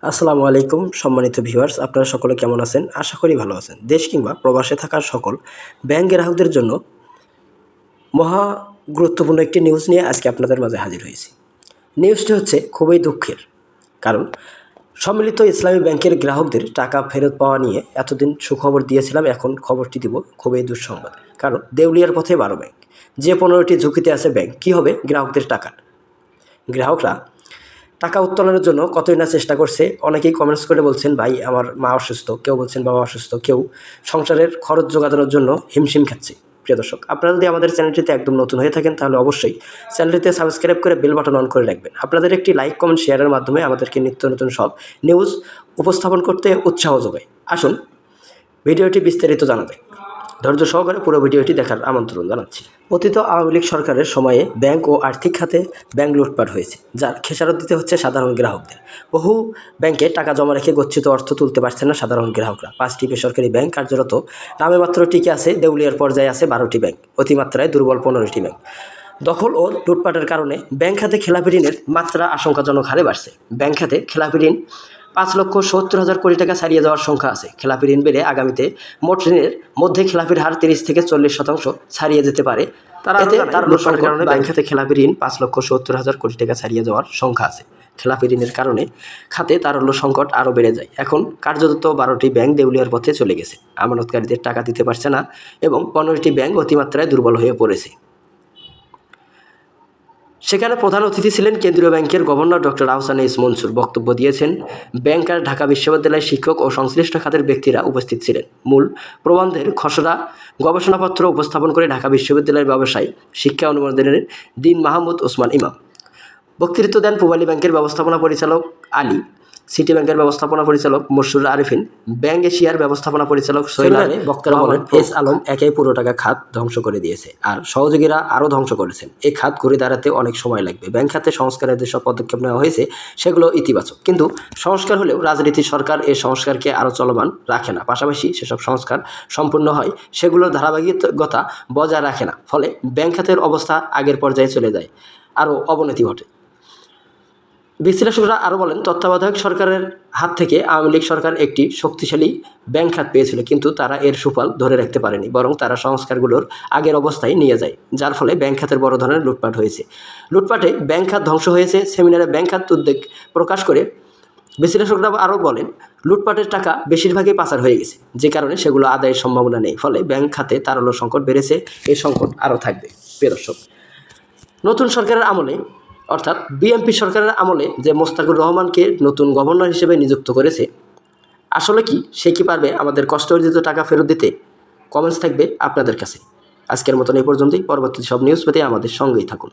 আসসালামু আলাইকুম সম্মানিত ভিউয়ার্স, আপনারা সকলে কেমন আছেন? আশা করি ভালো আছেন। দেশ কিংবা প্রবাসে থাকা সকল ব্যাংক গ্রাহকদের জন্য মহা গুরুত্বপূর্ণ একটি নিউজ নিয়ে আজকে আপনাদের মাঝে হাজির হয়েছি। নিউজটি হচ্ছে খুবই দুঃখের, কারণ সম্মিলিত ইসলামী ব্যাংকের গ্রাহকদের টাকা ফেরত পাওয়া নিয়ে এতদিন সুখবর দিয়েছিলাম, এখন খবরটি দিব খুবই দুঃসংবাদ। কারণ দেউলিয়ার পথে 12 ব্যাংক, যে 15টি ঝুঁকিতে আছে ব্যাংক, কী হবে গ্রাহকদের টাকার? গ্রাহকরা টাকা উত্তোলনের জন্য কতই না চেষ্টা করছে। অনেকেই কমেন্টস করে বলছেন, ভাই আমার মা অসুস্থ, কেউ বলছেন বাবা অসুস্থ, কেউ সংসারের খরচ জোগানোর জন্য হিমশিম খাচ্ছে। প্রিয় দর্শক, আপনারা যদি আমাদের চ্যানেলটিতে একদম নতুন হয়ে থাকেন তাহলে অবশ্যই চ্যানেলটিতে সাবস্ক্রাইব করে বেল বাটন অন করে রাখবেন। আপনাদের একটি লাইক, কমেন্ট, শেয়ারের মাধ্যমে আমাদেরকে নিত্য নতুন সব নিউজ উপস্থাপন করতে উৎসাহ যোগায়। আসুন ভিডিওটি বিস্তারিত জানাতে ধৈর্য সহকারে পুরো ভিডিওটি দেখার আমন্ত্রণ জানাচ্ছি। অতীত আওয়ামী লীগ সরকারের সময়ে ব্যাংক ও আর্থিক খাতে ব্যাংক লুটপাট হয়েছে, যার খেসারত দিতে হচ্ছে সাধারণ গ্রাহকদের। বহু ব্যাংকে টাকা জমা রেখে গচ্ছিত অর্থ তুলতে পারছেন না সাধারণ গ্রাহকরা। 5টি বেসরকারি ব্যাংক কার্যরত, নামে মাত্র টিকে আছে। দেউলিয়ার পর্যায়ে আছে 12টি ব্যাংক, অতিমাত্রায় দুর্বল 15টি ব্যাংক। দখল ও লুটপাটের কারণে ব্যাংক খাতে খেলাপি ঋণের মাত্রা আশঙ্কাজনক হারে বাড়ছে। ব্যাংক খাতে খেলাপি ঋণ 5,70,000 কোটি টাকা ছাড়িয়ে যাওয়ার সংখ্যা আছে। খেলাপি ঋণ বেড়ে আগামীতে মোট ঋণের মধ্যে খেলাপির হার 30 থেকে 40% ছাড়িয়ে যেতে পারে। তার লুটপাটের কারণে ব্যাংক খাতে খেলাপি ঋণ 5,70,000 কোটি টাকা ছাড়িয়ে যাওয়ার সংখ্যা আছে। খেলাপি ঋণের কারণে খাতে তারল্য সংকট আরও বেড়ে যায়। এখন কার্যত 12টি ব্যাংক দেউলিয়ার পথে চলে গেছে, আমানতকারীদের টাকা দিতে পারছে না এবং 15টি ব্যাংক অতিমাত্রায় দুর্বল হয়ে পড়েছে। সেখানে প্রধান অতিথি ছিলেন কেন্দ্রীয় ব্যাংকের governor doctor Ahsan H Mansur. বক্তব্য দিয়েছেন ব্যাংকার, ঢাকা বিশ্ববিদ্যালয়ের শিক্ষক ও সংশ্লিষ্ট খাতের ব্যক্তিরা উপস্থিত ছিলেন। মূল প্রবন্ধের খসড়া গবেষণাপত্র উপস্থাপন করে ঢাকা বিশ্ববিদ্যালয়ের ব্যবসায় শিক্ষা অনুমোদনের দিন মাহমুদ ওসমান ইমাম বক্তৃতা দেন। পূবালী ব্যাংকের ব্যবস্থাপনা পরিচালক আলী, সিটি ব্যাংকের ব্যবস্থাপনা পরিচালক মশরুর আরিফিন, ব্যাংক এশিয়ার ব্যবস্থাপনা পরিচালক সোহেল। বক্তারা বলেন, এস আলম একাই পুরো টাকা খাত ধ্বংস করে দিয়েছে, আর সহযোগীরা আরও ধ্বংস করেছেন। এই খাত ঘুরে দাঁড়াতে অনেক সময় লাগবে। ব্যাংক খাতে সংস্কারের যেসব পদক্ষেপ নেওয়া হয়েছে সেগুলো ইতিবাচক, কিন্তু সংস্কার হলেও রাজনীতি সরকার এই সংস্কারকে আরও চলমান রাখে না। পাশাপাশি সেসব সংস্কার সম্পূর্ণ হয়, সেগুলোর ধারাবাহিকতা বজায় রাখে না। ফলে ব্যাংক খাতের অবস্থা আগের পর্যায়ে চলে যায়, আরও অবনতি ঘটে। বিশ্লেষকরা আরও বলেন, তত্ত্বাবধায়ক সরকারের হাত থেকে আওয়ামী লীগ সরকার একটি শক্তিশালী ব্যাংক খাত পেয়েছিল, কিন্তু তারা এর সুফল ধরে রাখতে পারেনি, বরং তারা সংস্কারগুলোর আগের অবস্থায় নিয়ে যায়, যার ফলে ব্যাংক খাতের বড় ধরনের লুটপাট হয়েছে। লুটপাটে ব্যাংক খাত ধ্বংস হয়েছে। সেমিনারে ব্যাংক খাত উদ্বেগ প্রকাশ করে বিশ্লেষকরা আরও বলেন, লুটপাটের টাকা বেশিরভাগই পাচার হয়ে গেছে, যে কারণে সেগুলো আদায়ের সম্ভাবনা নেই। ফলে ব্যাংক খাতে তারল্য সংকট বেড়েছে। এই সংকট আরও থাকবে। প্রিয় দর্শক, নতুন সরকারের আমলে, অর্থাৎ বিএনপি সরকারের আমলে যে মোস্তাকুর রহমানকে নতুন গভর্নর হিসেবে নিযুক্ত করেছে, আসলে কি সে কি পারবে আমাদের কষ্ট অর্জিত টাকা ফেরত দিতে? কমেন্টস থাকবে আপনাদের কাছে। আজকের মতন এই পর্যন্তই। পরবর্তী সব নিউজ পেতে আমাদের সঙ্গেই থাকুন।